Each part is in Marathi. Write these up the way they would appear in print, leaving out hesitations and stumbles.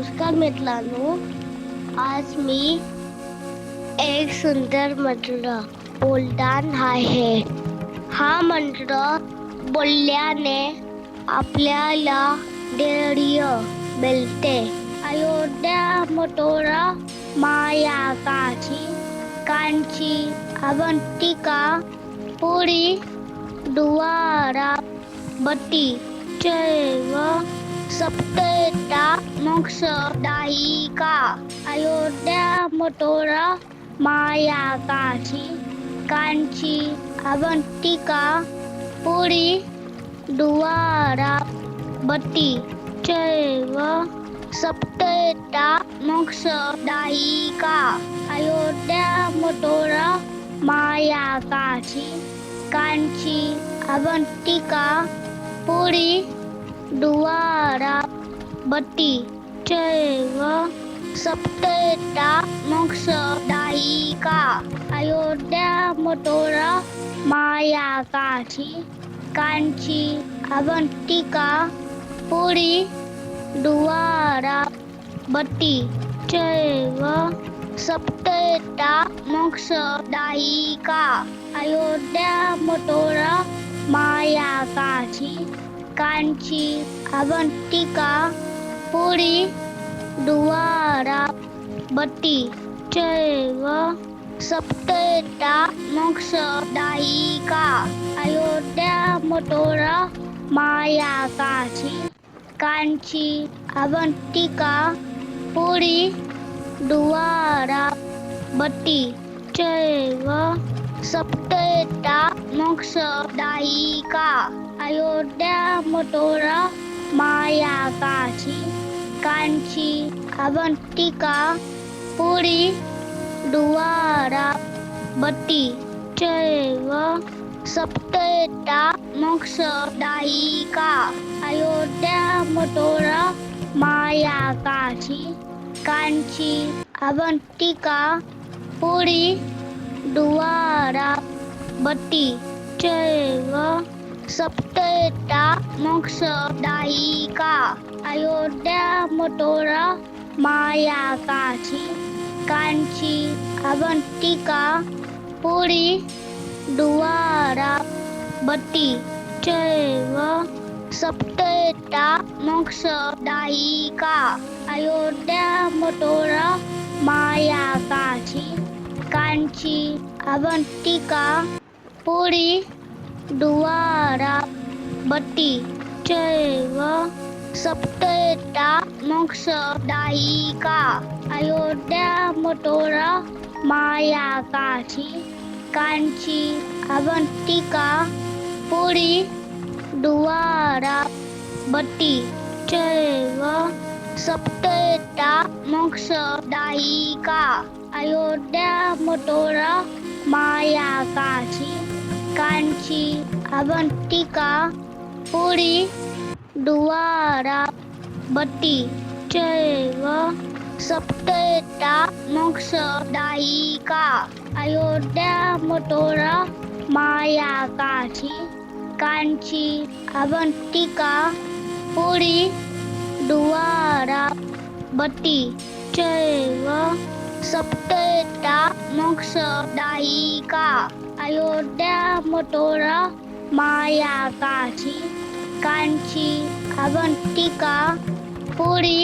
नमस्कार मित्रांनो, आज मी एक सुंदर मंत्र बोलणार आहे. हा मंत्र बोलल्याने आपल्याला धैर्य मिळते. अयोध्या मथुरा मायाकाची कांची अवंतिका पुरी द्वारा बती चैव सप्तता मोक्षदायिका. अयोध्या मथुरा मायाकाची कांची अवंतिका पुरी द्वारा बती चैव सप्तता मोक्षदायिका. अयोध्या मथुरा मायाकाची कांची अवंतिका पुरी द्वारा बती चैव सप्तता मोक्षदायिका. अयोध्या मथुरा मायाकाची कांची अवंतिका पुरी द्वारा बती चैव सप्तता मोक्षदायिका. अयोध्या मथुरा मायाकाची कांची अवंतिका पुरी द्वारा बती चैव सप्तता मोक्षदायिका. अयोध्या मथुरा मायाकाची कांची अवंतिका पुरी द्वारा बती चैव सप्तता मोक्षदायिका. अयोध्या मथुरा मायाकाची कांची अवंतिका पुरी द्वारा बती चैव सप्तता मोक्षदायिका. अयोध्या मथुरा मायाकाची कांची अवंतिका पुरी द्वारा बती चैव सप्तता मोक्षदायिका. अयोध्या मथुरा मायाकाची कांची अवंतिका पुरी द्वारा बती चैव सप्तता मोक्षदायिका. अयोध्या मथुरा मायाकाची कांची अवंतिका पुरी द्वारा बती चैव सप्तता मोक्षदायिका. अयोध्या मथुरा मायाकाची कांची अवंतिका पुरी द्वारा बती चैव सप्तता मोक्षदायिका. अयोध्या मथुरा मायाकाची कांची अवंतिका पुरी द्वारा बती चैव सप्तता मोक्षदायिका. अयोध्या मथुरा मायाकाची कांची अवंतिका पुरी द्वारा बती चैव सप्तता मोक्षदायिका. अयोध्या मथुरा मायाकाची कांची अवंतिका पुरी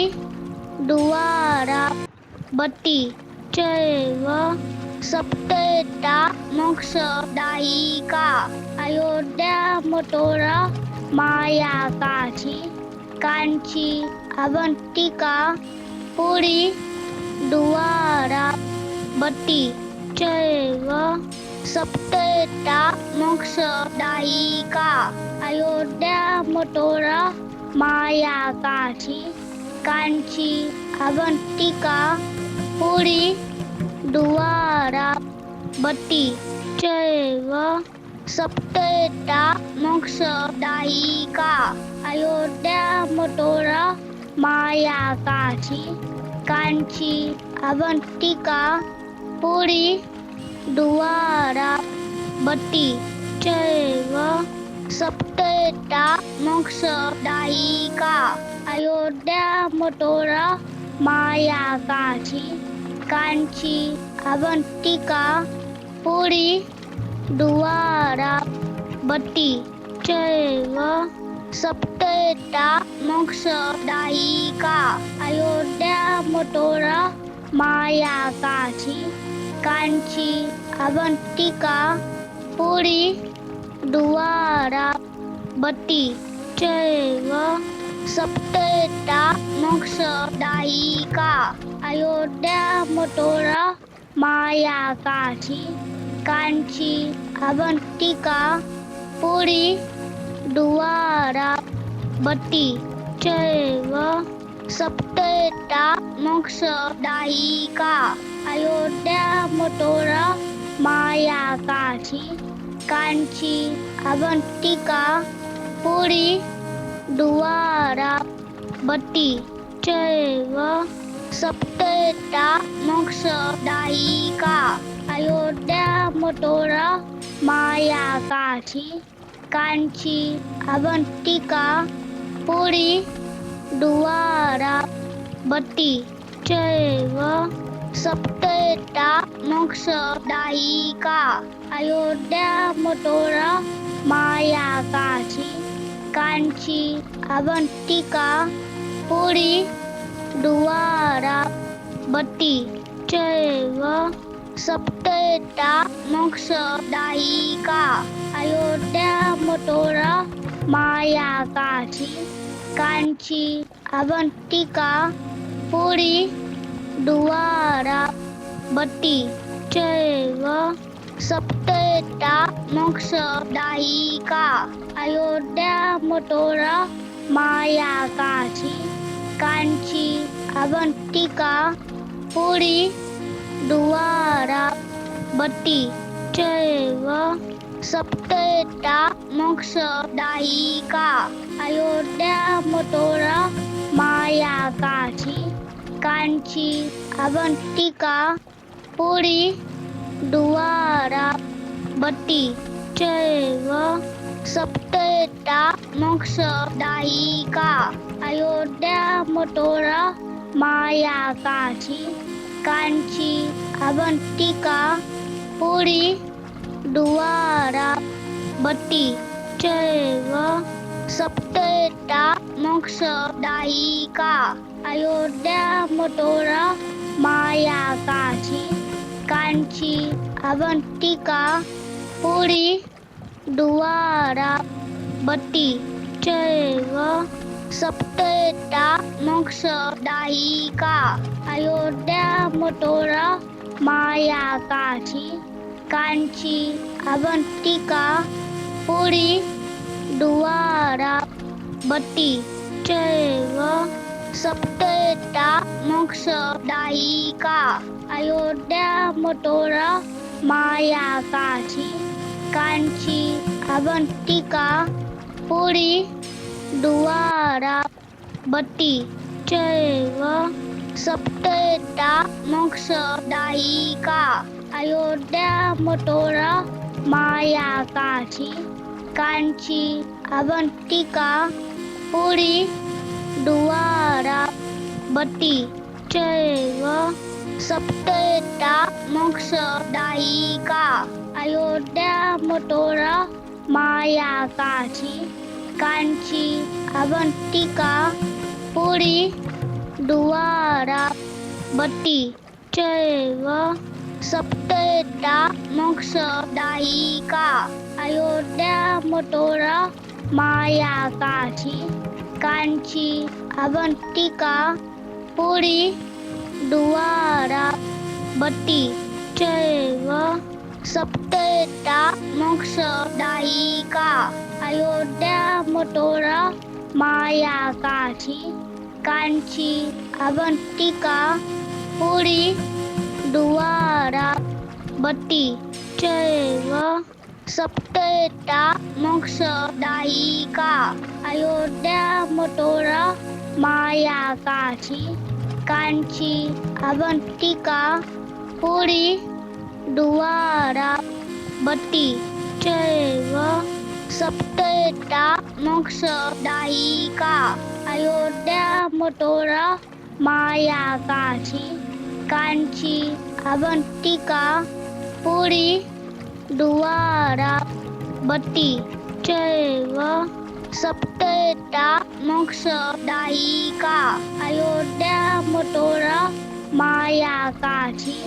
द्वारा बती चैव सप्तता मोक्षदायिका. अयोध्या मथुरा मायाकाची कांची अवंतिका पुरी द्वारा बती चैव सप्तता मोक्षदायिका. अयोध्या मथुरा मायाकाची कांची अवंतिका पुरी द्वारा बती चैव सप्तता मोक्षदायिका. अयोध्या मथुरा मायाकाची कांची अवंतिका पुरी द्वारा बती चैव सप्तता मोक्षदायिका. अयोध्या मथुरा माया काशी कांची अवंतिका पुरी द्वारा बट्टी चैव सप्तैता मोक्षदायिका अयोध्या मथुरा माया काशी कांची अवंतिका पुरी द्वारा बट्टी चैव सप्तैता मोक्षदायिका अयोध्या मथुरा माया काशी कांची अवंतिका पुरी द्वारा बट्टी चैव सप्तैता मोक्षदायिका अयोध्या मथुरा माया काशी कांची अवंतिका पुरी द्वारा बट्टी चैव सप्तैता मोक्षदायिका अयोध्या मथुरा माया काशी कांची अवंतिका पुरी द्वारा बट्टी चैव सप्तैता मोक्षदायिका अयोध्या मथुरा माया काशी कांची अवंतिका पुरी द्वारा बट्टी चैव सप्तैता मोक्षदायिका अयोध्या मथुरा माया काशी कांची अवंतिका पुरी द्वारा बट्टी चैव सप्तैता मोक्षदायिका अयोध्या मथुरा माया काशी कांची अवंतिका पुरी द्वारा बट्टी चैव सप्तैता मोक्षदायिका अयोध्या मथुरा माया काशी कांची अवंतिका पुरी द्वारा बट्टी चैव सप्तैता मोक्षदायिका अयोध्या मथुरा माया काशी कांची अवंतिका पुरी द्वारा बट्टी चैव सप्तैता मोक्षदायिका अयोध्या मथुरा माया काशी कांची अवंतिका पुरी द्वारा बट्टी चैव सप्तैता मोक्षदायिका अयोध्या मथुरा माया काशी कांची अवंतिका पुरी द्वारा बट्टी चैव सप्तैता मोक्षदायिका अयोध्या मथुरा माया काशी कांची अवंतिका पुरी द्वारा बट्टी चैव सप्तैता मोक्षदायिका अयोध्या मथुरा माया काशी कांची अवंतिका पुरी द्वारा बट्टी चैव सप्तैता मोक्षदायिका अयोध्या मथुरा माया काशी कांची अवंतिका पुरी द्वारा बट्टी चैव सप्तैता मोक्षदायिका अयोध्या मथुरा माया काशी कांची अवंतिका पुरी द्वारा बट्टी चैव सप्तैता मोक्षदायिका अयोध्या मथुरा माया काशी कांची अवंतिका पुरी द्वारा बट्टी चैव सप्तैता मोक्षदायिका अयोध्या मथुरा माया काशी कांची अवंतिका पुरी द्वारा बट्टी चैव सप्तैता मोक्षदायिका अयोध्या मथुरा माया काशी कांची अवंतिका पुरी द्वारा बती चैव सप्तैता मोक्षदायिका अयोध्या मथुरा माया काशी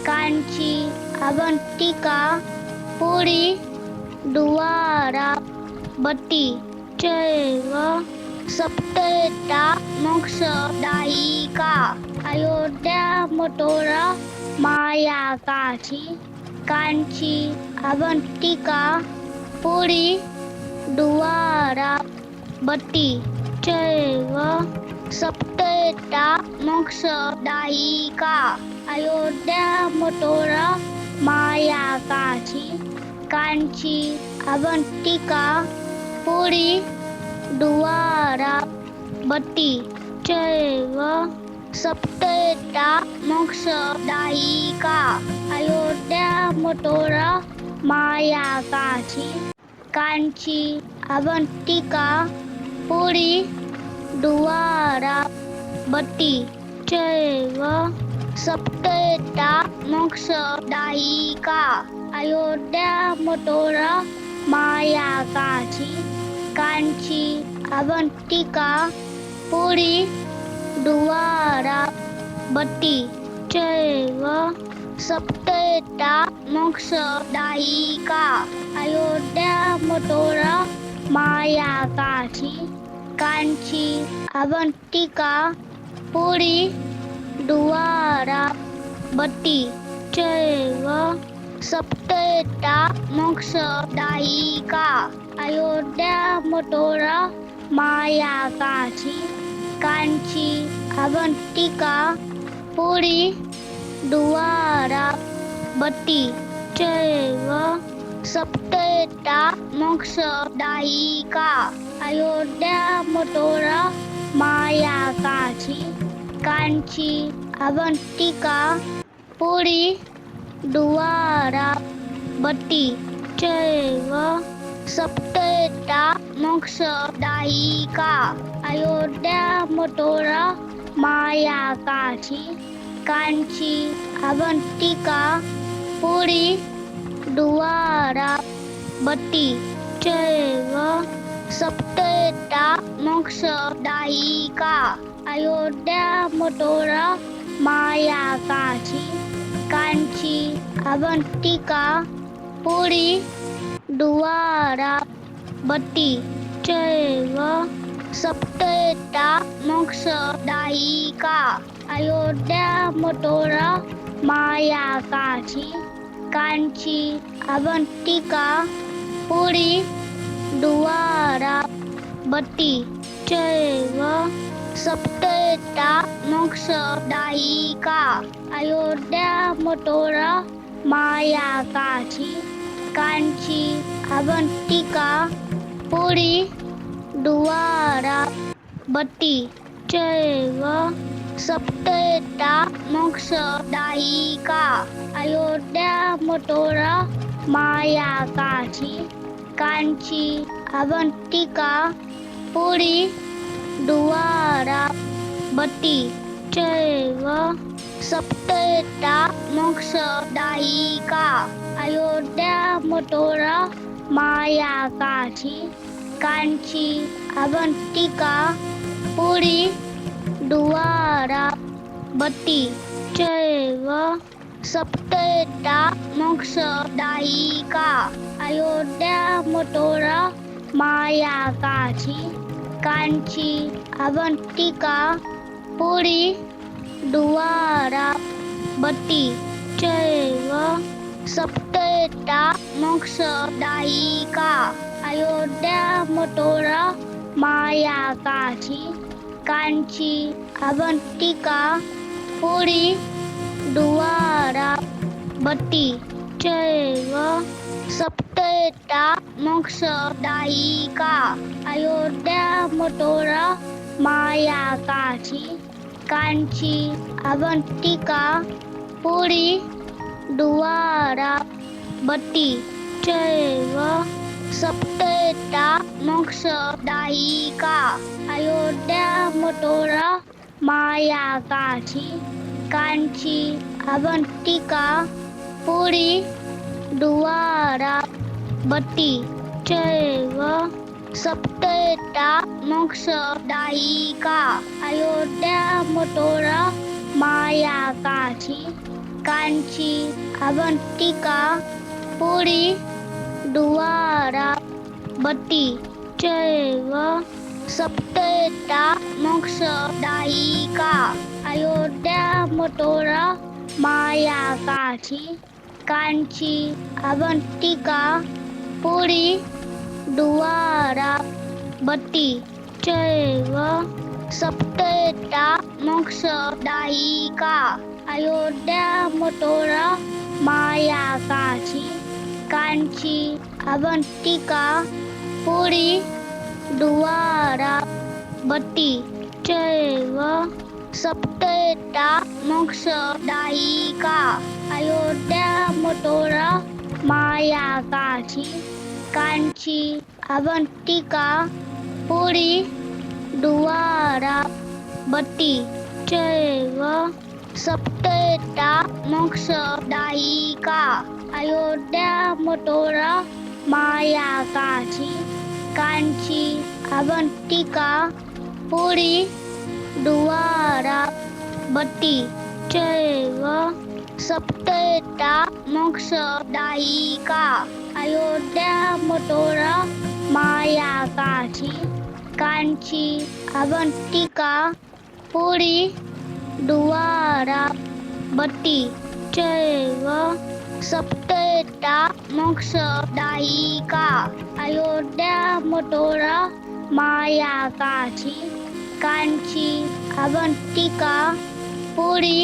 कांची अवंतिका पुरी द्वारा बती चैव सप्तैता मोक्षदायिका अयोध्या मथुरा माया काशी कांची अवंतिका पुरी द्वारा बती चैव सप्तैता मोक्षदायिका अयोध्या मथुरा माया काशी कांची अवंतिका पुरी द्वारा बती चैव सप्तैता मोक्षदायिका अयोध्या मथुरा माया काशी कांची अवंतिका पुरी द्वारा बती चैव सप्तैता मोक्षदायिका अयोध्या मथुरा माया काशी कांची अवंतिका पुरी द्वारा बती चैव सप्तैता मोक्षदायिका अयोध्या मथुरा माया काशी कांची अवंतिका पुरी द्वारा बती चैव सप्तैता मोक्षदायिका अयोध्या मथुरा माया काशी कांची अवंतिका पुरी द्वारा बती चैव सप्तैता मोक्षदायिका अयोध्या मथुरा माया काशी कांची अवंतिका पुरी द्वारा बती चैव सप्तैता मोक्षदायिका अयोध्या मथुरा माया काशी कांची अवंतिका पुरी द्वारा बती चैव सप्तैता मोक्षदायिका अयोध्या मथुरा माया काशी कांची अवंतिका पुरी द्वारा बती चैव सप्तैता मोक्षदायिका अयोध्या मथुरा माया काशी कांची अवंतिका पुरी द्वारा बती चैव सप्तैता मोक्षदायिका अयोध्या मथुरा माया काशी कांची अवंतिका पुरी द्वारा बती चैव सप्तैता मोक्षदायिका अयोध्या मथुरा माया काशी कांची अवंतिका पुरी द्वारा बती चैव सप्तैता मोक्षदायिका अयोध्या मथुरा माया काशी कांची अवंतिका पुरी द्वारा बती चैव सप्तैता मोक्षदायिका अयोध्या मथुरा माया काशी कांची अवंतिका पुरी द्वारा बती चैव सप्तैता मोक्षदायिका अयोध्या मथुरा माया काशी कांची अवंतिका पुरी द्वारा बती चैव सप्तैता मोक्षदायिका अयोध्या मथुरा माया काशी कांची अवंतिका पुरी द्वारा बती चैव सप्तेता मोक्षदायिका अयोध्या मथुरा माया काशी कांची अवंतिका पुरी द्वारवती चैव सप्तेता मोक्षदायिका अयोध्या मथुरा माया काशी कांची अवंतिका पुरी द्वारवती चैव सप्तेता मोक्षदायिका अयोध्या मथुरा माया काशी कांची अवंतिका पुरी द्वारवती चैव सप्तेता मोक्षदायिका अयोध्या मथुरा माया काशी कांची अवंतिका पुरी द्वारवती चैव सप्तेता मोक्षदायिका अयोध्या मथुरा माया काशी कांची अवंतिका पुरी द्वारवती चैव सप्तेता मोक्षदायिका अयोध्या मथुरा माया काशी कांची अवंतिका पुरी द्वारवती चैव सप्तेता मोक्षदायिका अयोध्या मथुरा माया काशी कांची अवंतिका पुरी द्वारवती चैव सप्तेता मोक्षदायिका अयोध्या मथुरा माया काशी कांची अवंतिका पुरी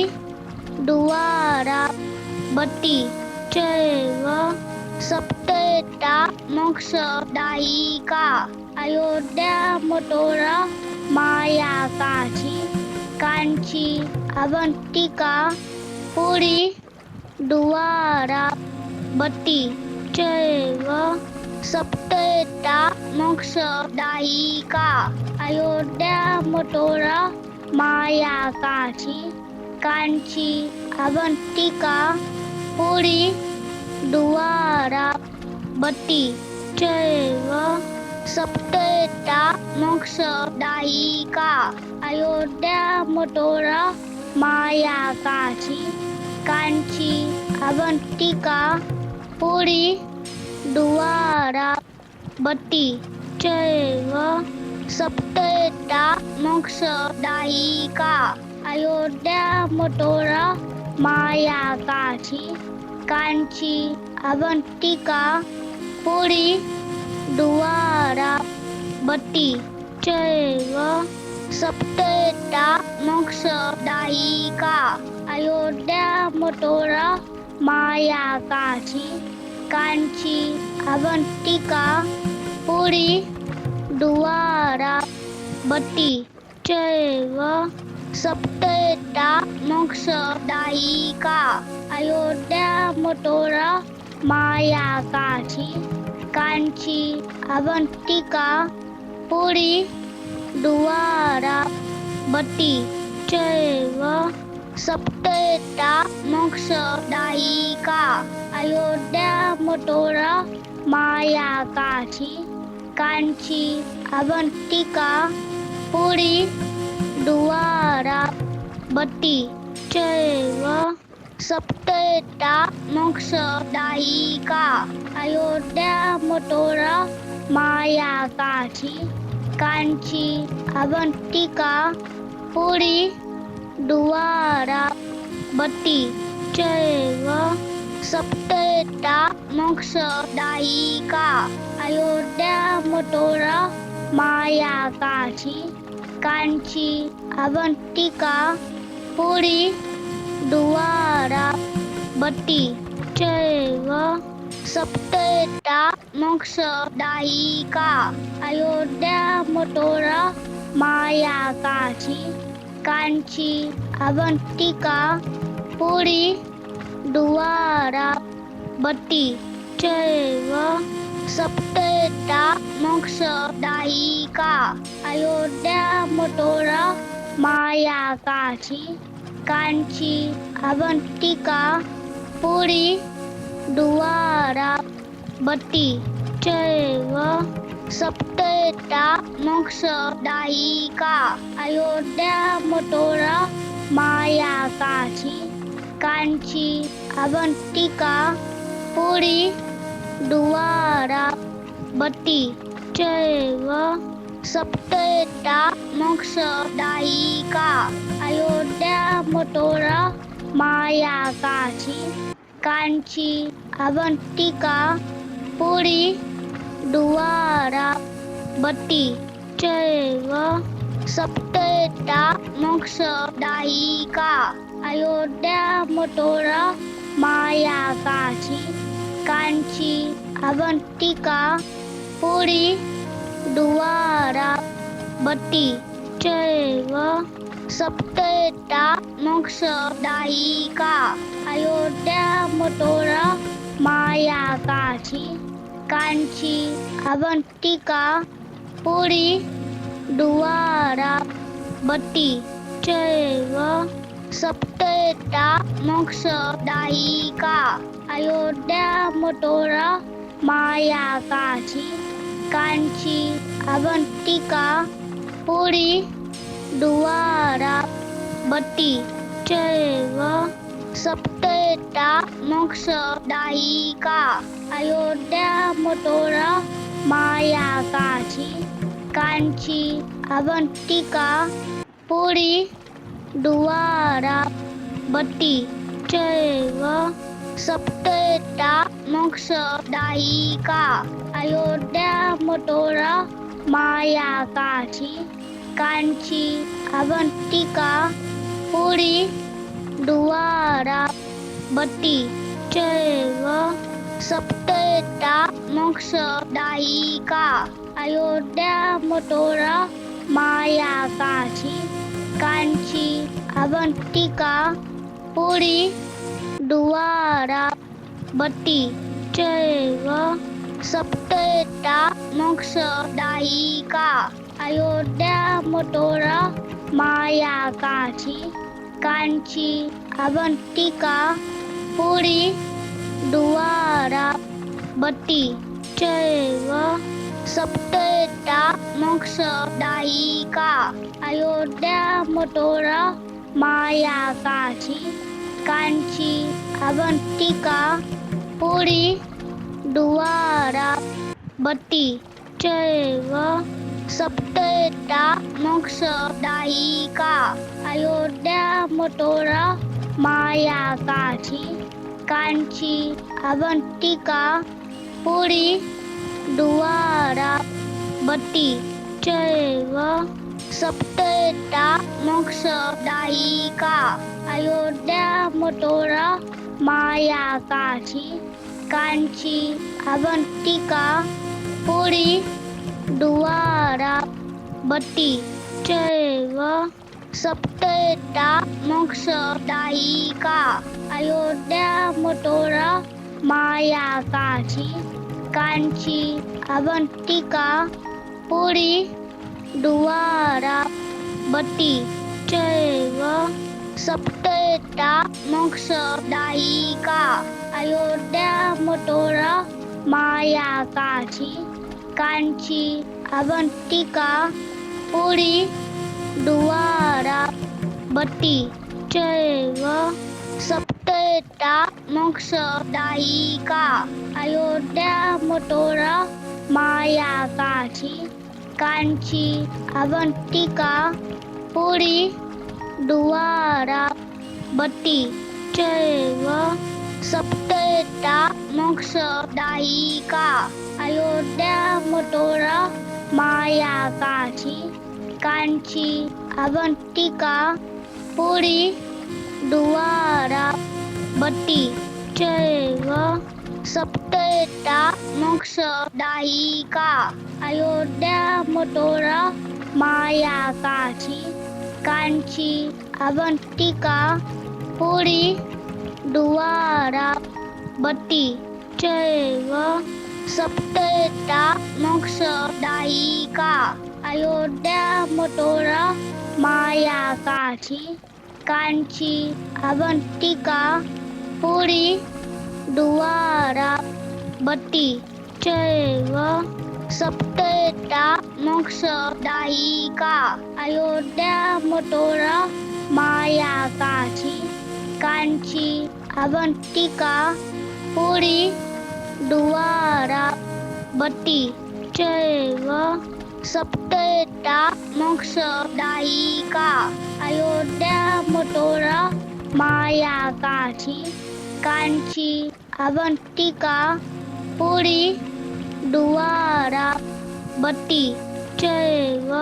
द्वारवती चैव सप्तेता मोक्षदायिका अयोध्या मथुरा माया काशी कांची अवंतिका पुरी द्वारवती चैव सप्तेता मोक्षदायिका अयोध्या मथुरा माया काशी कांची अवंतिका पुरी द्वारवती चैव सप्तेता मोक्षदायिका अयोध्या मथुरा माया काशी कांची अवंतिका पुरी द्वारवती चैव सप्तेता मोक्षदायिका अयोध्या मथुरा माया काशी कांची अवंतिका पुरी द्वारवती चैव सप्तेता मोक्षदायिका अयोध्या मथुरा माया काशी कांची अवंतिका पुरी द्वारवती चैव सप्तेता मोक्षदायिका अयोध्या मथुरा माया काशी कांची अवंतिका पुरी द्वारवती चैव सप्तेता मोक्षदायिका अयोध्या मथुरा माया काशी कांची अवंतिका पुरी द्वारवती चैव सप्तेता मोक्षदायिका अयोध्या मथुरा माया काशी कांची अवंतिका पुरी द्वारवती चैव सप्तेता मोक्षदायिका अयोध्या मथुरा माया काशी कांची अवंतिका पुरी द्वारवती चैव सप्तेता मोक्षदायिका अयोध्या मथुरा माया काशी कांची अवंतिका पुरी द्वारवती चैव सप्तेता मोक्षदायिका अयोध्या मथुरा माया काशी कांची अवंतिका पुरी द्वारा बती चैव सप्तेता मोक्षदायिका अयोध्या मथुरा माया काशी कांची अवंतिका पुरी द्वारा बती चैव सप्तेता मोक्षदायिका अयोध्या मथुरा माया काशी कांची अवंतिका पुरी द्वारा बती चैव सप्तेता मोक्षदायिका अयोध्या मथुरा माया काशी कांची अवंतिका पुरी द्वारा बती चैव सप्तेता मोक्षदायिका अयोध्या मथुरा माया काशी कांची अवंतिका पुरी द्वारा बती चैव सप्तेता मोक्षदायिका अयोध्या मथुरा माया काशी कांची अवंतिका पुरी द्वारा बती चैव सप्तेता मोक्षदायिका अयोध्या मथुरा माया काशी कांची अवंतिका पुरी द्वारा बती चैव सप्तेता मोक्षदायिका अयोध्या मथुरा माया काशी कांची अवंतिका पुरी द्वारा बती चैव सप्तेता मोक्षदायिका अयोध्या मथुरा माया काशी कांची अवंतिका पुरी द्वारा बती चैव सप्तेता मोक्षदायिका अयोध्या मथुरा माया काशी कांची अवंतिका पुरी द्वारा बती चैव सप्तेता मोक्षदायिका अयोध्या मथुरा माया काशी कांची अवंतिका पुरी द्वारा बती चैव सप्तेता मोक्षदायिका अयोध्या मथुरा माया काशी कांची अवंतिका पुरी द्वारा बती चैव सप्तेता मोक्षदायिका अयोध्या मथुरा माया काशी कांची अवंतिका पुरी द्वारा बती चैव सप्तेता मोक्षदायिका अयोध्या मथुरा माया काशी कांची अवंतिका पुरी द्वारा बती चैव सप्तेता मोक्षदायिका अयोध्या मथुरा माया काशी कांची अवंतिका पुरी द्वारा बती चैव सप्तेता मोक्षदायिका अयोध्या मथुरा माया काशी कांची अवंतिका पुरी द्वारा बती चैव सप्तेता मोक्षदायिका अयोध्या मथुरा माया काशी कांची अवंतिका पुरी द्वारा बती चैव सप्तेता मोक्षदायिका अयोध्या मथुरा माया काशी कांची अवंतिका पुरी द्वारा बती चैव सप्तेता मोक्षदायिका अयोध्या मथुरा माया काशी कांची अवंतिका पुरी द्वारा बती चैव सप्तेता मोक्षदायिका अयोध्या मथुरा माया काशी कांची अवंतिका पुरी द्वारा बती चैव सप्तेता मोक्षदायिका अयोध्या मथुरा माया काशी कांची अवंतिका पुरी द्वारा बती चैव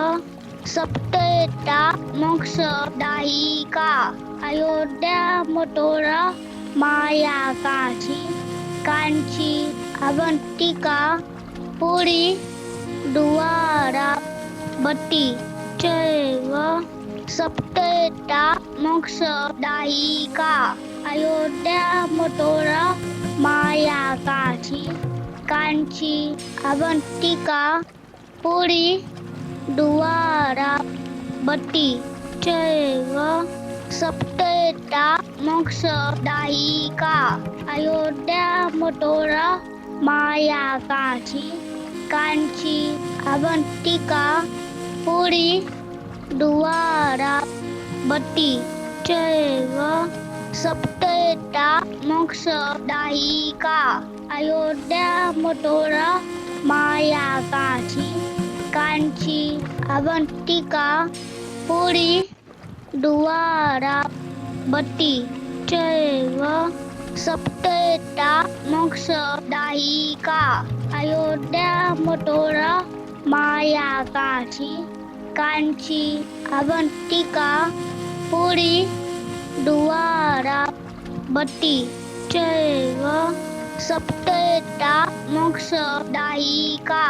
सप्तेता मोक्षदायिका अयोध्या मथुरा माया काशी कांची अवंतिका पुरी द्वारा बती चैव सप्तेता मोक्षदायिका अयोध्या मथुरा माया काशी कांची अवंतिका पुरी द्वारा बती चैव सप्तेता मोक्षदायिका अयोध्या मथुरा माया काशी कांची अवंतिका पुरी द्वारा बती चैव सप्तेता मोक्षदायिका अयोध्या मथुरा माया काशी कांची अवंतिका पुरी द्वारा बती चैव सप्तेता मोक्षदायिका अयोध्या मथुरा माया काशी कांची अवंतिका पुरी द्वारा बती चैव सप्तेता मोक्षदायिका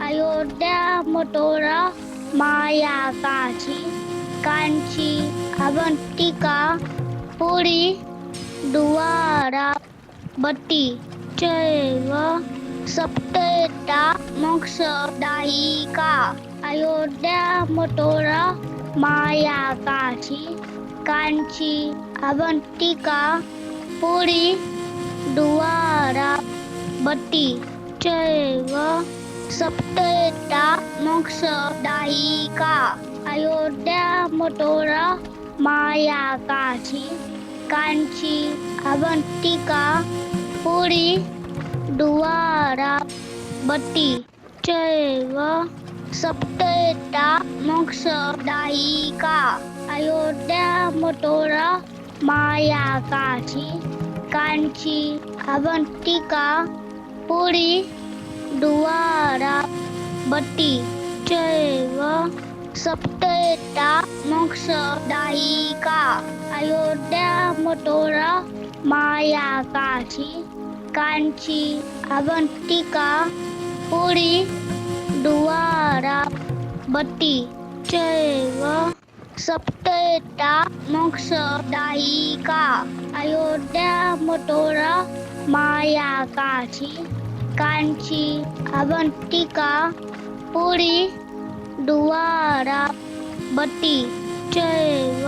अयोध्या मथुरा माया काशी कांची अवंतिका पुरी द्वारा बती चैव सप्तेता मोक्षदायिका अयोध्या मथुरा माया काशी कांची अवंतिका पुरी द्वारा बती चैव सप्तेता मोक्षदायिका अयोध्या मथुरा माया काशी कांची अवंतिका पुरी द्वारा बती चैव सप्तेता मोक्षदायिका अयोध्या मथुरा माया काशी कांची अवंतिका पुरी द्वारा बती चैव सप्तेता मोक्षदायिका अयोध्या मथुरा माया काशी कांची अवंतिका पुरी द्वारा बती चैव सप्तेता मोक्षदायिका अयोध्या मथुरा माया काशी कांची अवंतिका पुरी द्वारा बती चैव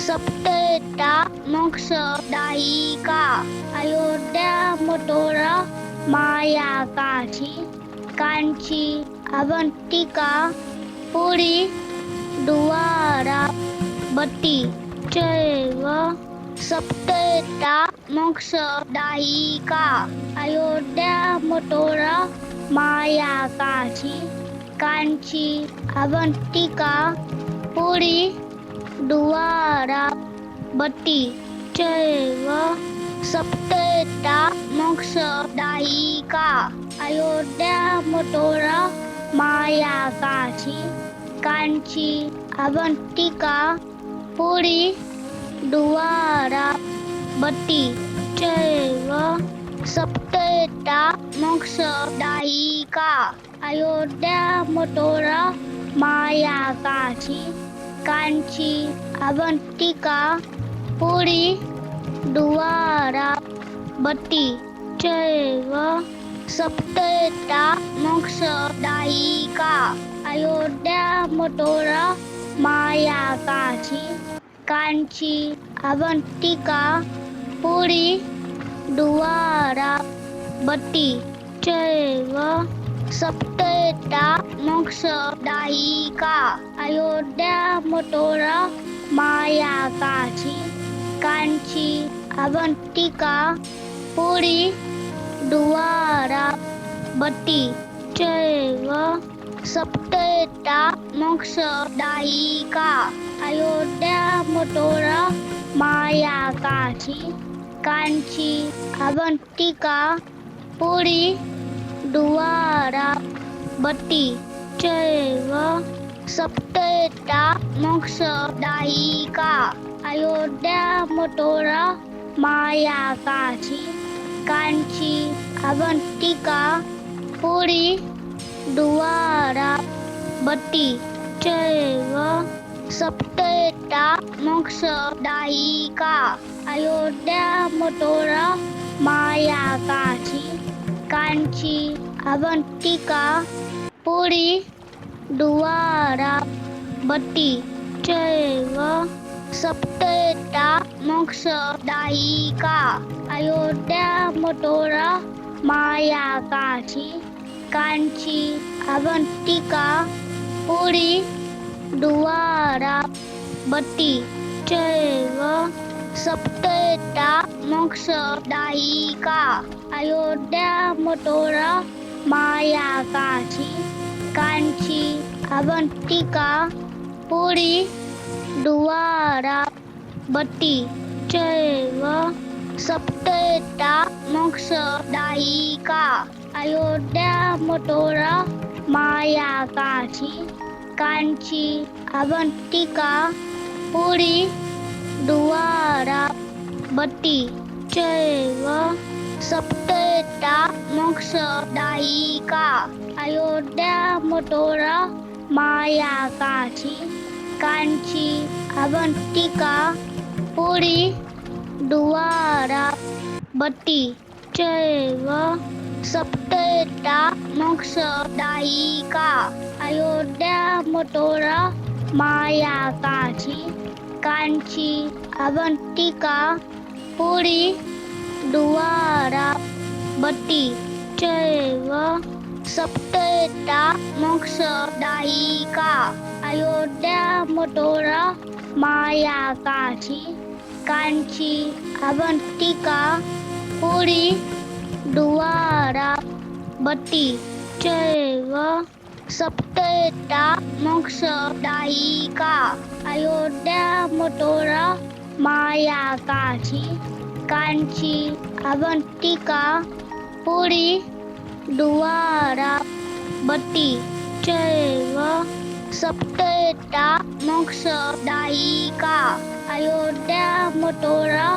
सप्तेता मोक्षदायिका अयोध्या मथुरा माया काशी कांची अवंतिका पुरी द्वारा बती चैव सप्तेता मोक्षदायिका अयोध्या मथुरा माया काशी कांची अवंतिका पुरी द्वारा बती चैव सप्तेता मोक्षदायिका अयोध्या मथुरा माया काशी कांची अवंतिका पुरी द्वारा बती चैव सप्तेता मोक्षदायिका अयोध्या मथुरा माया काशी कांची अवंतिका पुरी द्वारा बती चैव सप्तता मोक्षदायिका अयोध्या मथुरा माया काशी कांची अवंतिका पुरी द्वारा बती चैव सप्तता मोक्षदायिका अयोध्या मथुरा माया काशी कांची अवंतिका पुरी द्वारा बती चैव सप्तता मोक्षदायिका अयोध्या मथुरा माया काशी कांची अवंतिका पुरी द्वारा बती चैव सप्तता मोक्षदायिका अयोध्या मथुरा माया काशी कांची अवंतिका पुरी द्वारा बती चैव सप्तता मोक्षदायिका अयोध्या मथुरा माया काशी कांची अवंतिका पुरी द्वारा बती चैव सप्तता मोक्षदायिका अयोध्या मथुरा माया काशी कांची अवंतिका पुरी द्वारा बती चैव सप्तता मोक्षदायिका अयोध्या मथुरा माया काशी कांची अवंतिका पुरी द्वारा बती चैव सप्तता मोक्षदायिका अयोध्या मथुरा माया काशी कांची अवंतिका पुरी द्वारा बती चैव सप्तता मोक्षदायिका अयोध्या मथुरा माया काशी कांची अवंतिका पुरी द्वारा बती चैव सप्तता मोक्षदायिका अयोध्या मथुरा माया काशी कांची अवंतिका पुरी द्वारा बती चैव सप्तता मोक्षदायिका अयोध्या मथुरा माया काशी कांची अवंतिका पुरी द्वारा बती चैव सप्तता मोक्षदायिका अयोध्या मथुरा माया काशी कांची अवंतिका पुरी द्वारा बती चैव सप्तता मोक्षदायिका अयोध्या मथुरा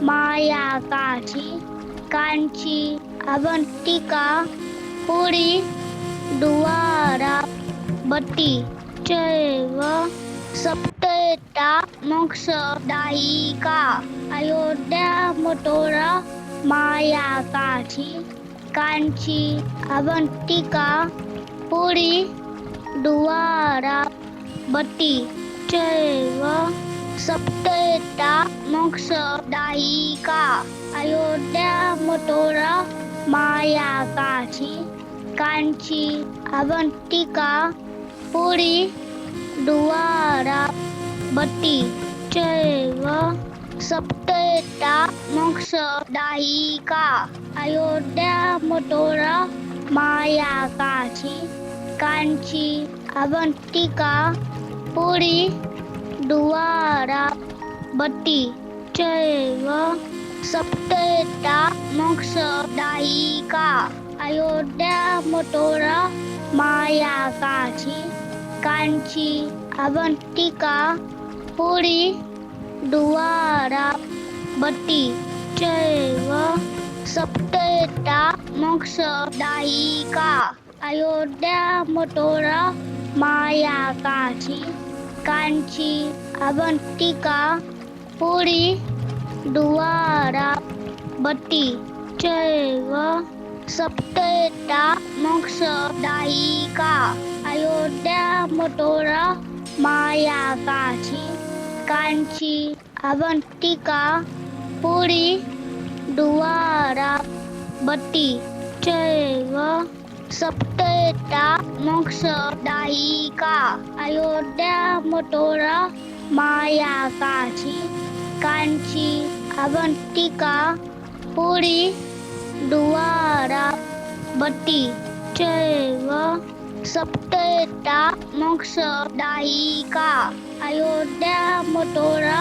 माया काशी कांची अवंतिका पुरी द्वारा बती चैव सप्तता मोक्षदायिका अयोध्या मथुरा माया काशी कांची अवंतिका पुरी द्वारा बती चैव सप्तता मोक्षदायिका अयोध्या मथुरा माया काशी कांची अवंतिका पुरी द्वारा बती चैव सप्तता मोक्षदायिका अयोध्या मथुरा माया काशी कांची अवंतिका पुरी द्वारा बती चैव सप्तता मोक्षदायिका अयोध्या मथुरा माया काशी कांची अवंतिका पुरी द्वारा बती चैव सप्तता मोक्षदायिका अयोध्या मथुरा माया काशी कांची अवंतिका पुरी द्वारा बती चैव सप्तैता मोक्षदायिका अयोध्या मथुरा माया काशी कांची अवंतिका पुरी द्वारवती चैव सप्तैता मोक्षदायिका अयोध्या मथुरा माया काशी कांची अवंतिका पुरी द्वारवती चैव सप्तैता मोक्षदायिका अयोध्या मथुरा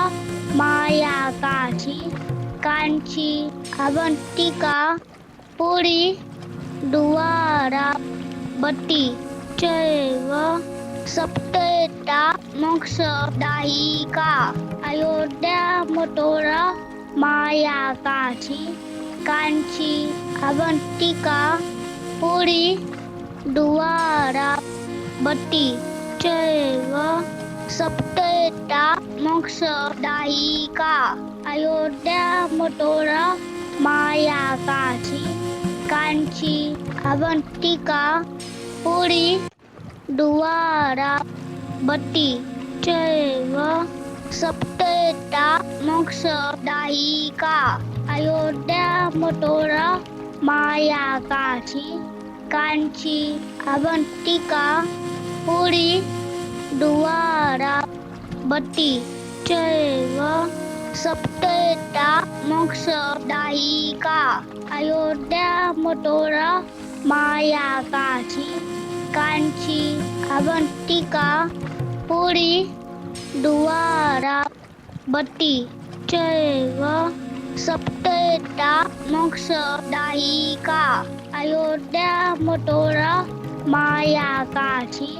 माया काशी कांची अवंतिका पुरी द्वारवती चैव सप्तैता मोक्षदायिका अयोध्या मथुरा माया काशी कांची अवंतिका पुरी द्वारवती चैव सप्तैता मोक्षदायिका अयोध्या मथुरा माया काशी कांची अवंतिका पुरी द्वारवती चैव सप्तैता मोक्षदायिका अयोध्या मथुरा माया काशी कांची अवंतिका पुरी द्वारवती चैव सप्तैता मोक्षदायिका अयोध्या मथुरा माया काशी कांची अवंतिका पुरी द्वारवती चैव सप्तैता मोक्षदायिका अयोध्या मथुरा माया काशी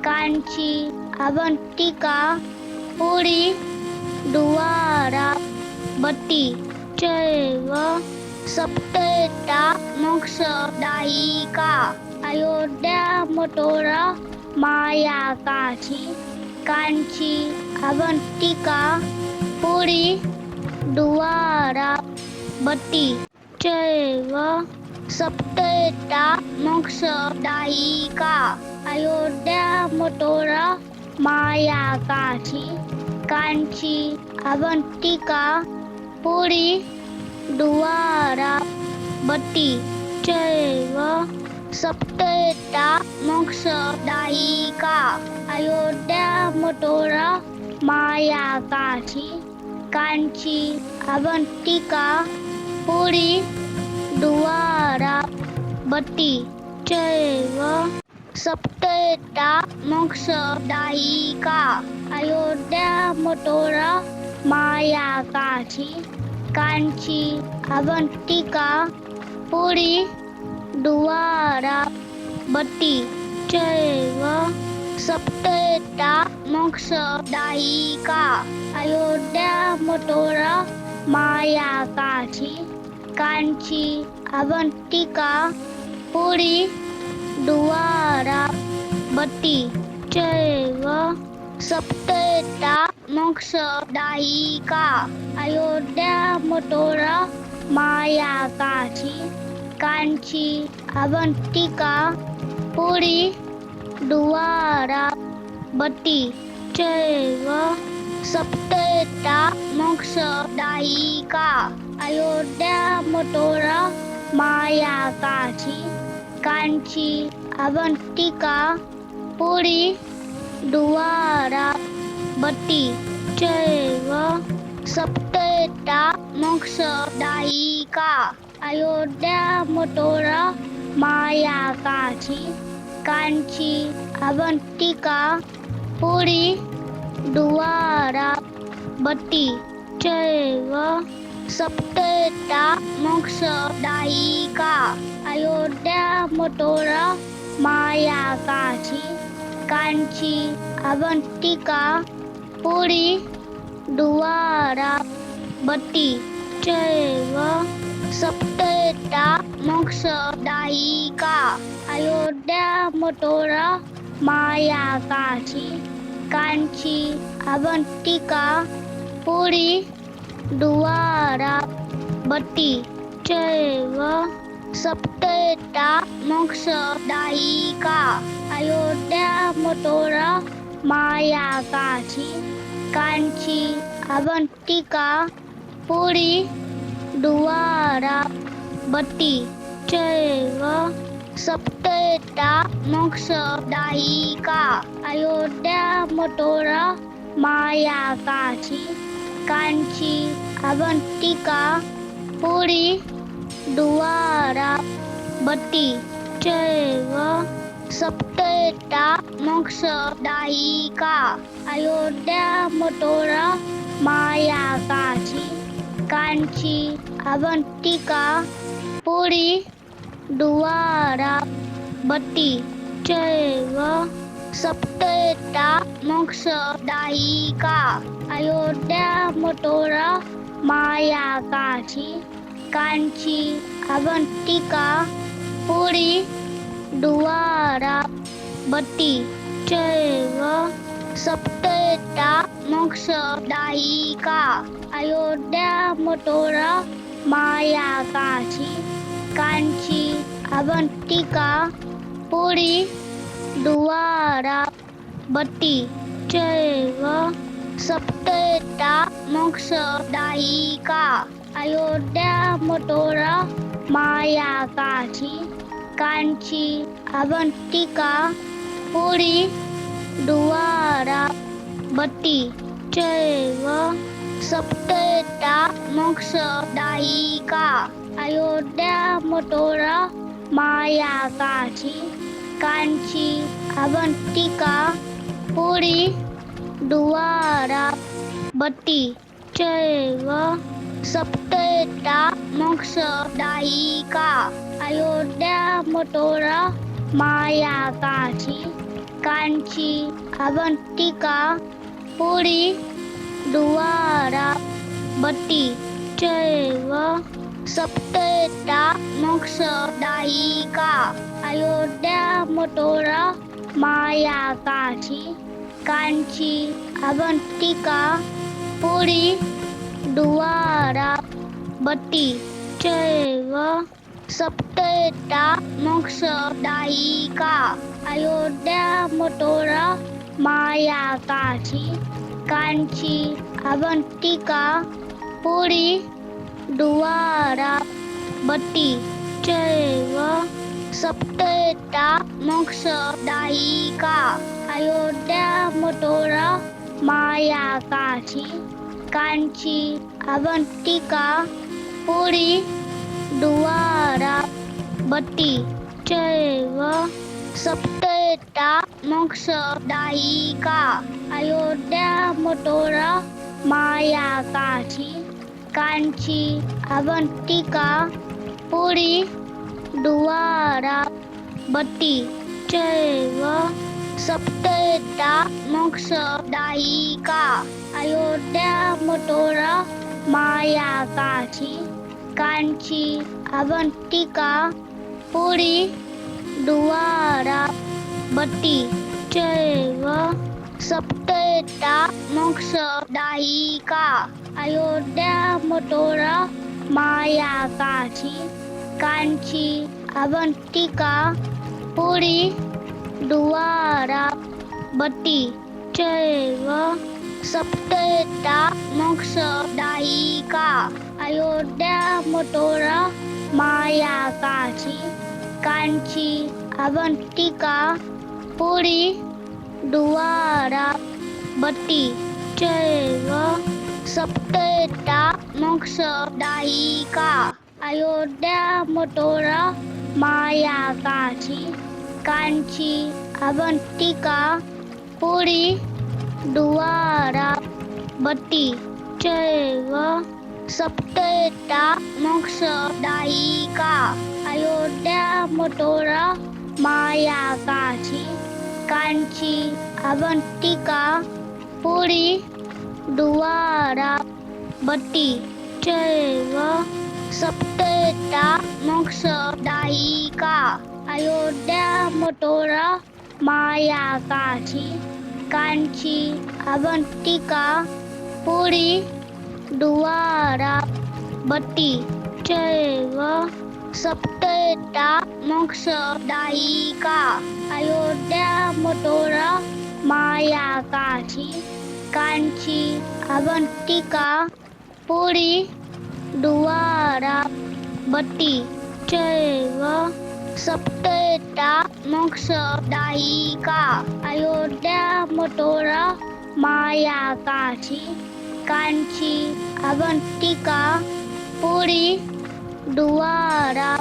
कांची अवंतिका पुरी द्वारवती चैव सप्तैता मोक्षदायिका अयोध्या मथुरा माया काशी कांची अवंतिका पुरी द्वारवती चैव सप्तैता मोक्षदायिका अयोध्या मथुरा माया काशी कांची अवंतिका पुरी द्वारवती चैव सप्तैता मोक्षदायिका अयोध्या मथुरा माया काशी कांची अवंतिका पुरी द्वारवती चैव सप्तैता मोक्षदायिका अयोध्या मथुरा माया काशी कांची अवंतिका पुरी द्वारवती चैव सप्तैता मोक्षदायिका अयोध्या मथुरा माया काशी कांची अवंतिका पुरी द्वारवती चैव सप्तैता मोक्षदायिका अयोध्या मथुरा माया काशी कांची अवंतिका पुरी द्वारवती चैव सप्तैता मोक्षदायिका अयोध्या मथुरा माया काशी कांची अवंतिका पुरी द्वारवती चैव सप्तैता मोक्षदायिका अयोध्या मथुरा माया काशी कांची अवंतिका पुरी द्वारवती चैव सप्तैता मोक्षदायिका अयोध्या मथुरा माया काशी कांची अवंतिका पुरी द्वारवती चैव सप्तैता मोक्षदायिका अयोध्या मथुरा माया काशी कांची अवंतिका पुरी द्वारवती चैव सप्तेता मोक्षदायिका अयोध्या मथुरा माया काशी कांची अवंतिका पुरी द्वारा बती चैव सप्तेता मोक्षदायिका अयोध्या मथुरा माया काशी कांची अवंतिका पुरी द्वारा बती चैव सप्तेता मोक्षदायिका अयोध्या मथुरा माया काशी कांची अवंतिका पुरी द्वारा बती चैव सप्तेता मोक्षदायिका अयोध्या मथुरा माया काशी कांची अवंतिका पुरी द्वारा बती चैव सप्तेता मोक्षदायिका अयोध्या मथुरा माया काशी कांची अवंतिका पुरी द्वारा बती चैव सप्तेता मोक्षदायिका अयोध्या मथुरा माया काशी कांची अवंतिका पुरी द्वारा बती चैव सप्तेता मोक्षदायिका अयोध्या मथुरा माया काशी कांची अवंतिका पुरी द्वारा बती चैव सप्तेता मोक्षदायिका अयोध्या मथुरा माया काशी कांची अवंतिका पुरी द्वारा बती चैव सप्तेता मोक्षदायिका अयोध्या मथुरा माया काशी कांची अवंतिका पुरी द्वारा बती चैव सप्तेता मोक्षदायिका अयोध्या मथुरा माया काशी कांची अवंतिका पुरी द्वारा बती चैव सप्तेता मोक्षदायिका अयोध्या मथुरा माया काशी कांची अवंतिका पुरी द्वारा बती चैव सप्तेता मोक्षदायिका अयोध्या मथुरा माया काशी कांची अवंतिका पुरी द्वारा बती चैव सप्तेता मोक्षदायिका अयोध्या मथुरा माया काशी कांची अवंतिका पुरी द्वारा बती चैव सप्तेता मोक्षदायिका अयोध्या मथुरा माया काशी कांची अवंतिका पुरी द्वारा बती चैव सप्तेता मोक्षदायिका अयोध्या मथुरा माया काशी कांची अवंतिका पुरी द्वारा बती चैव सप्तेता मोक्षदायिका अयोध्या मथुरा माया काशी कांची अवंतिका पुरी द्वारा बती चैव सप्तेता मोक्षदायिका अयोध्या मथुरा माया काशी कांची अवंतिका पुरी द्वारा बती चैव सप्तेता मोक्षदायिका अयोध्या मथुरा माया काशी कांची अवंतिका पुरी द्वारा बती चैव सप्तता मोक्षदायिका अयोध्या मथुरा माया काशी कांची अवंतिका पुरी द्वारा बती चैव सप्तता मोक्षदायिका अयोध्या मथुरा माया काशी कांची अवंतिका पुरी द्वारा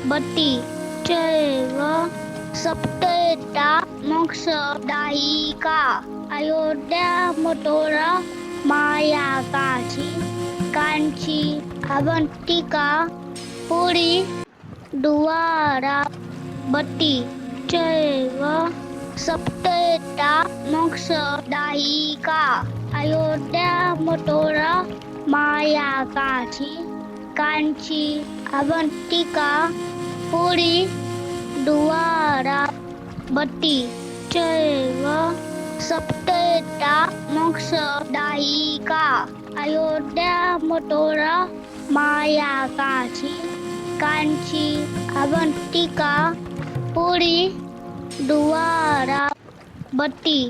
बती चैव सप्तता मोक्षदायिका अयोध्या मथुरा माया काशी कांची अवंतिका पुरी द्वारा बती चैव सप्तता मोक्षदायिका अयोध्या मथुरा माया काशी कांची अवंतिका पुरी द्वारा बती चैव सप्तता मोक्षदायिका अयोध्या मथुरा माया काशी कांची अवंतिका पुरी द्वारा बती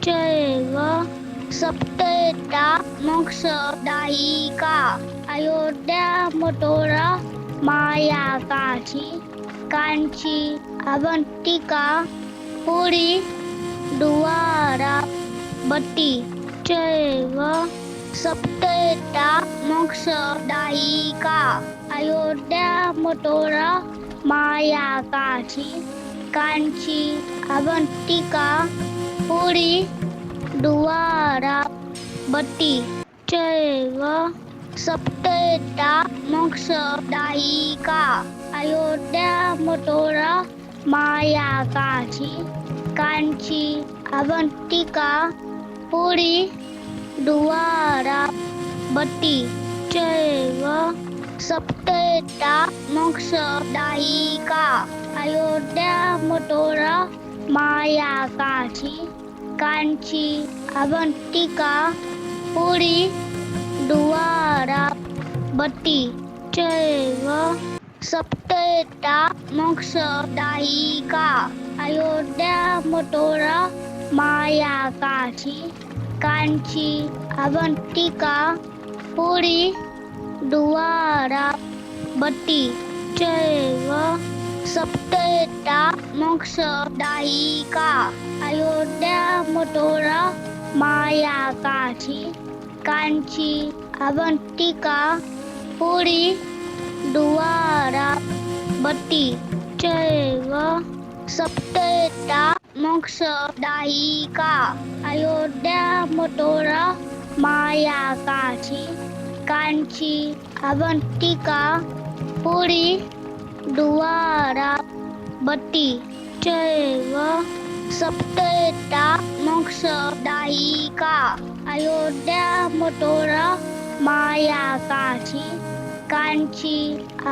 चैव सप्तता मोक्षदायिका अयोध्या मथुरा माया काशी कांची अवंतिका पुरी द्वारा बती चैव सप्तता मोक्षदायिका अयोध्या मथुरा माया काशी कांची अवंतिका पुरी द्वारा बती चैव सप्तता मोक्षदायिका अयोध्या मथुरा माया काशी कांची अवंतिका पुरी द्वारा बती चैव सप्तता मोक्षदायिका अयोध्या मथुरा माया काशी कांची अवंतिका पुरी द्वारा बती चैव सप्तता मोक्षदायिका अयोध्या मथुरा माया काशी कांची अवंतिका पुरी द्वारा बती चैव सप्तता मोक्षदायिका अयोध्या मथुरा माया काशी कांची अवंतिका पुरी द्वारा बती चैव सप्तता मोक्षदायिका अयोध्या मथुरा माया काशी कांची अवंतिका पुरी द्वारा बती चैव सप्तता मोक्षदायिका अयोध्या मथुरा माया काशी कांची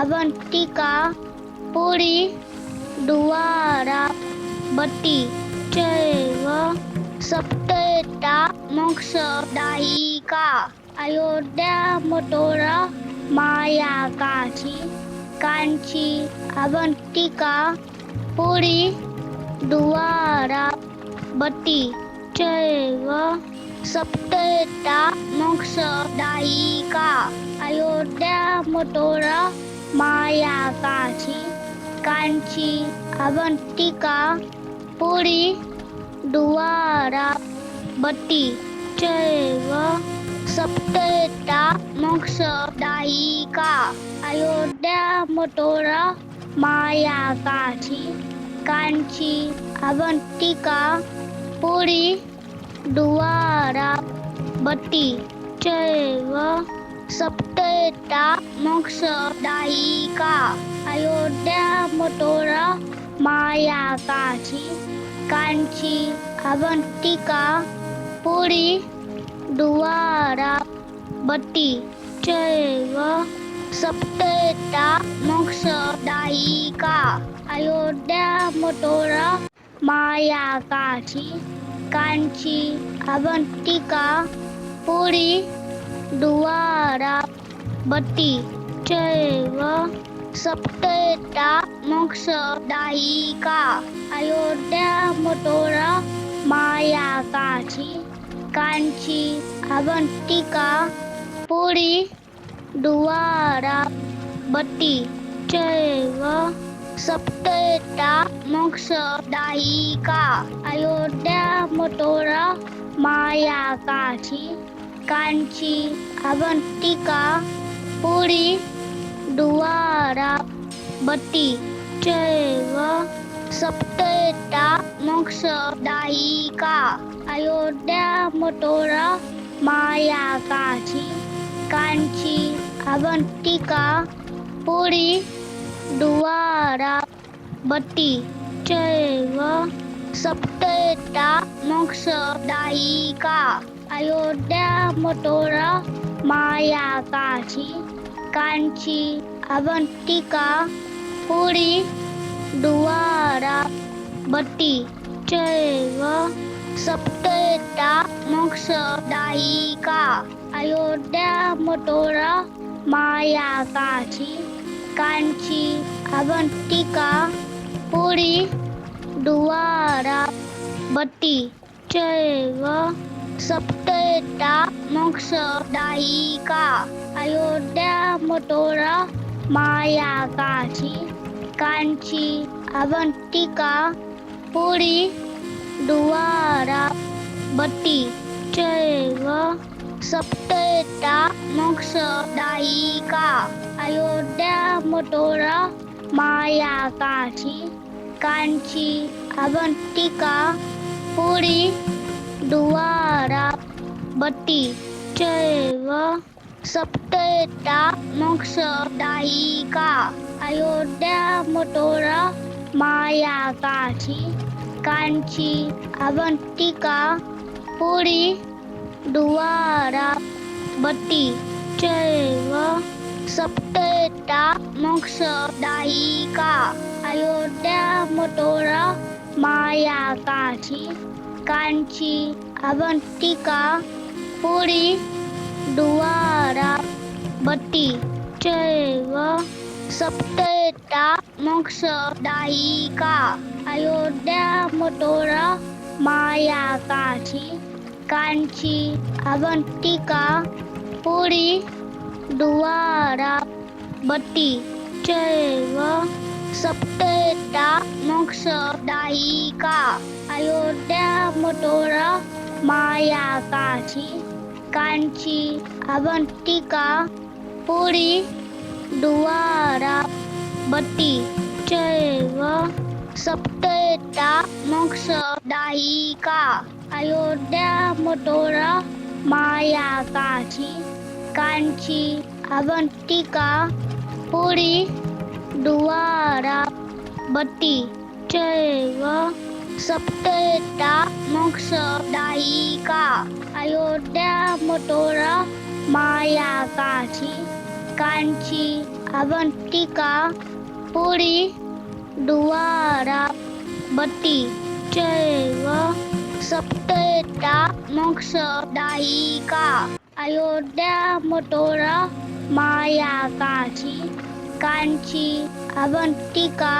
अवंतिका पुरी द्वारा बती चैव सप्तता मोक्षदायिका अयोध्या मथुरा माया काशी कांची अवंतिका पुरी द्वारा बती चैव सप्तता मोक्षदायिका अयोध्या मथुरा माया काशी कांची अवंतिका पुरी द्वारा बती चैव सप्तता मोक्षदायिका अयोध्या मथुरा माया काशी कांची अवंतिका पुरी द्वारा बती चैव सप्तता मोक्षदायिका अयोध्या मथुरा माया काशी कांची अवंतिका पुरी द्वारा बती चैव सप्तता मोक्षदायिका अयोध्या मथुरा माया काशी कांची अवंतिका पुरी द्वारा बती चैव सप्तता मोक्षदायिका अयोध्या मथुरा माया कांची अवंतिका पुरी द्वारवती चैव सप्तता मोक्षदायिका अयोध्या मथुरा माया कांची अवंतिका पुरी द्वारवती चैव सप्तता मोक्षदायिका अयोध्या मथुरा माया कांची अवंतिका पुरी द्वारवती चैव सप्तता मोक्षदायिका अयोध्या मथुरा माया कांची अवंतिका पुरी द्वारवती चैव सप्तता मोक्षदायिका अयोध्या मथुरा माया कांची अवंतिका पुरी द्वारवती चैव सप्तता मोक्षदायिका अयोध्या मथुरा माया कांची अवंतिका पुरी द्वारवती चैव सप्तता मोक्षदायिका अयोध्या मथुरा माया कांची अवंतिका पुरी द्वारवती चैव सप्तता मोक्षदायिका अयोध्या मथुरा माया कांची अवंतिका पुरी द्वारवती चैव सप्तता मोक्षदायिका अयोध्या मथुरा माया कांची अवंतिका पुरी द्वारवती चैव सप्तता मोक्षदायिका अयोध्या मथुरा माया कांची अवंतिका पुरी द्वारवती चैव सप्तता मोक्षदायिका अयोध्या मथुरा माया कांची अवंतिका पुरी द्वारवती चैव सप्तता मोक्षदायिका अयोध्या मथुरा माया कांची अवंतिका पुरी द्वारवती चैव सप्तता मोक्षदायिका अयोध्या मथुरा माया कांची अवंतिका पुरी द्वारवती चैव सप्तता मोक्षदायिका अयोध्या मथुरा माया कांची अवंतिका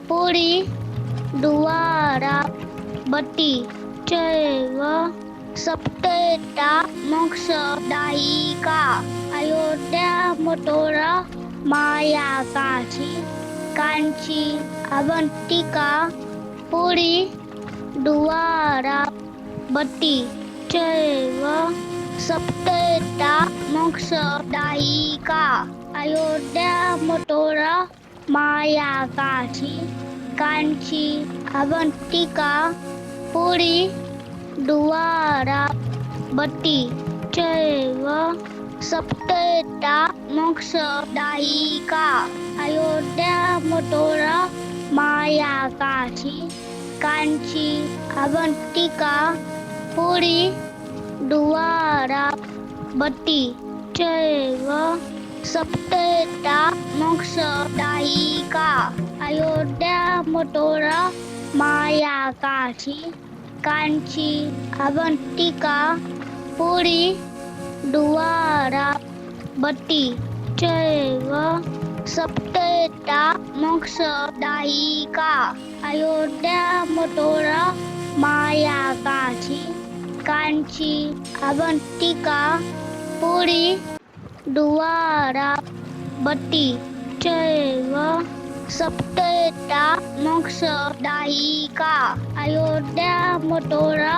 पुरी द्वारवती चैव सप्तता मोक्षदायिका अयोध्या मथुरा माया कांची अवंतिका पुरी द्वारवती चैव सप्तता मोक्षदायिका अयोध्या मथुरा माया कांची अवंतिका पुरी द्वारवती चैव सप्तता मोक्षदायिका अयोध्या मथुरा माया कांची अवंतिका पुरी द्वारवती चैव सप्तता मोक्षदायिका अयोध्या मथुरा माया कांची अवंतिका पुरी द्वारवती चैव सप्तेता मोक्षदायिका अयोध्या मथुरा माया काशी कांची अवंतिका पुरी द्वारा बती चैव सप्तेता मोक्षदायिका अयोध्या मथुरा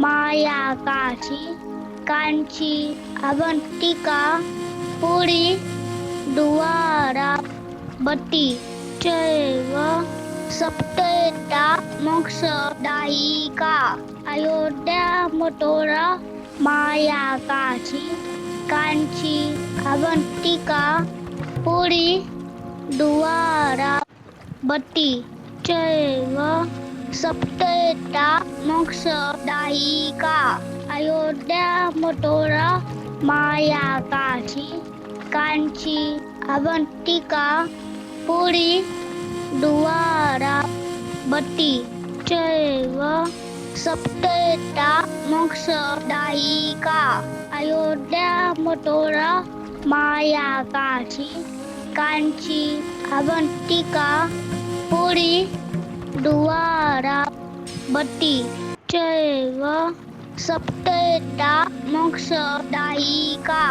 माया काशी कांची अवंतिका पुरी द्वारा बती चैव सप्तेता मोक्षदायिका अयोध्या मथुरा माया काशी कांची अवंतिका पुरी द्वारा बती चैव सप्तेता मोक्षदायिका अयोध्या मथुरा माया काशी कांची अवंतिका पुरी द्वारा बती चैव सप्तेता मोक्षदायिका अयोध्या मथुरा माया काशी कांची अवंतिका पुरी द्वारा बती चैव सप्तेता मोक्षदायिका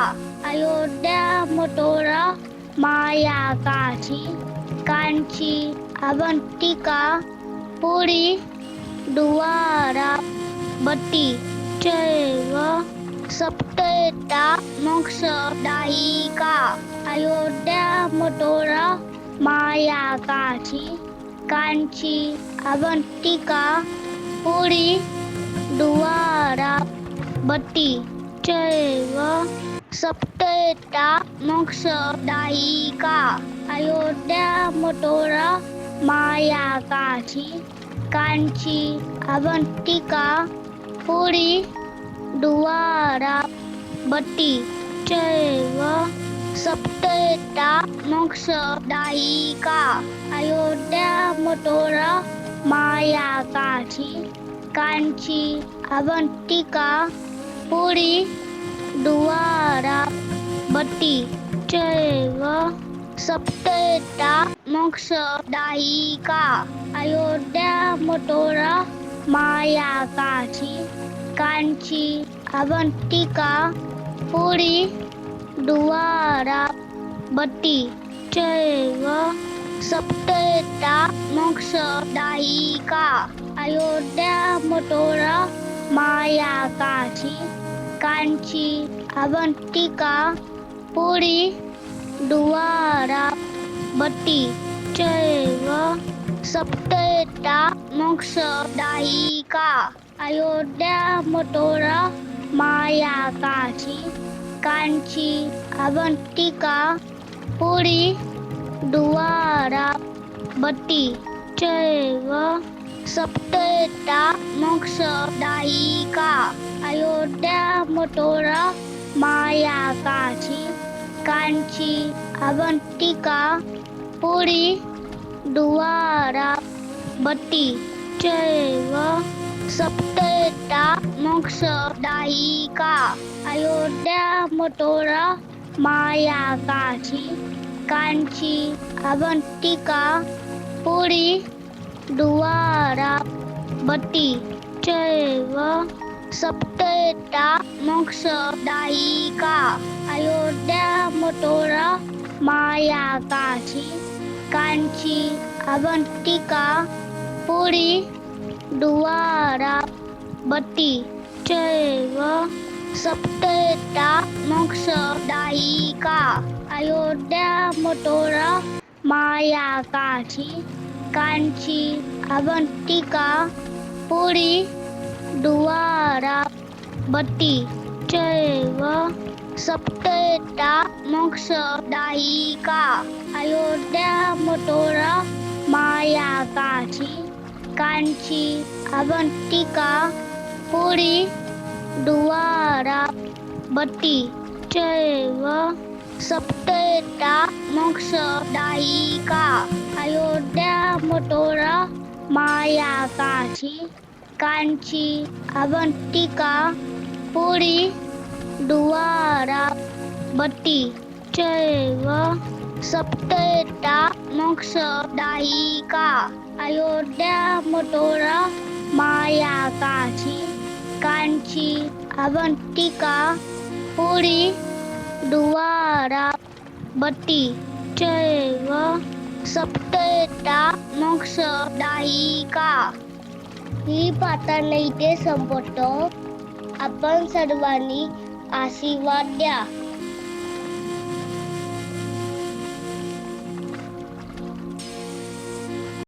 अयोध्या मथुरा माया काशी कांची अवंतिका पुरी द्वारा बती चैव सप्तेता मोक्षदायिका अयोध्या मथुरा माया काशी कांची अवंतिका पुरी द्वारा बती चैव सप्तेता मोक्षदायिका अयोध्या मथुरा माया काशी कांची अवंतिका पुरी द्वारा बती चैव सप्तेता मोक्षदायिका अयोध्या मथुरा माया काशी कांची अवंतिका पुरी द्वारा बती चैव सप्तेता मोक्षदायिका अयोध्या मथुरा माया काशी कांची अवंतिका पुरी द्वारा बती चैव सप्तेता मोक्षदायिका अयोध्या मथुरा माया काशी कांची अवंतिका पुरी द्वारा बती चैव सप्तेता मोक्षदायिका अयोध्या मथुरा माया काशी कांची अवंतिका पुरी द्वारा बती चैव सप्तेता मोक्षदायिका अयोध्या मथुरा माया काशी कांची अवंतिका पुरी द्वारा बती चैव सप्तेता मोक्षदायिका अयोध्या मथुरा माया काशी कांची अवंतिका पुरी द्वारा बती चैव सप्तेता मोक्षदायिका अयोध्या मथुरा माया काशी कांची अवंतिका पुरी द्वारा बती चैव सप्तेता मोक्षदायिका अयोध्या मथुरा माया काशी कांची अवंतिका पुरी द्वारा बती चैव सप्तेता मोक्षदायिका अयोध्या मथुरा माया काशी कांची अवंतिका पुरी द्वारा बती चैव सप्तेता मोक्षदायिका अयोध्या मथुरा माया काशी कांची अवंतिका पुरी द्वारा बती चैव सप्तएता मोक्षदायिका अयोध्या मथुरा माया काशी कांची अवंतिका पुरी द्वारावती चैव सप्तएता मोक्षदायिका. ही पाठांना इथे संपवतो. आपण सर्वांनी आशीर्वाद द्या.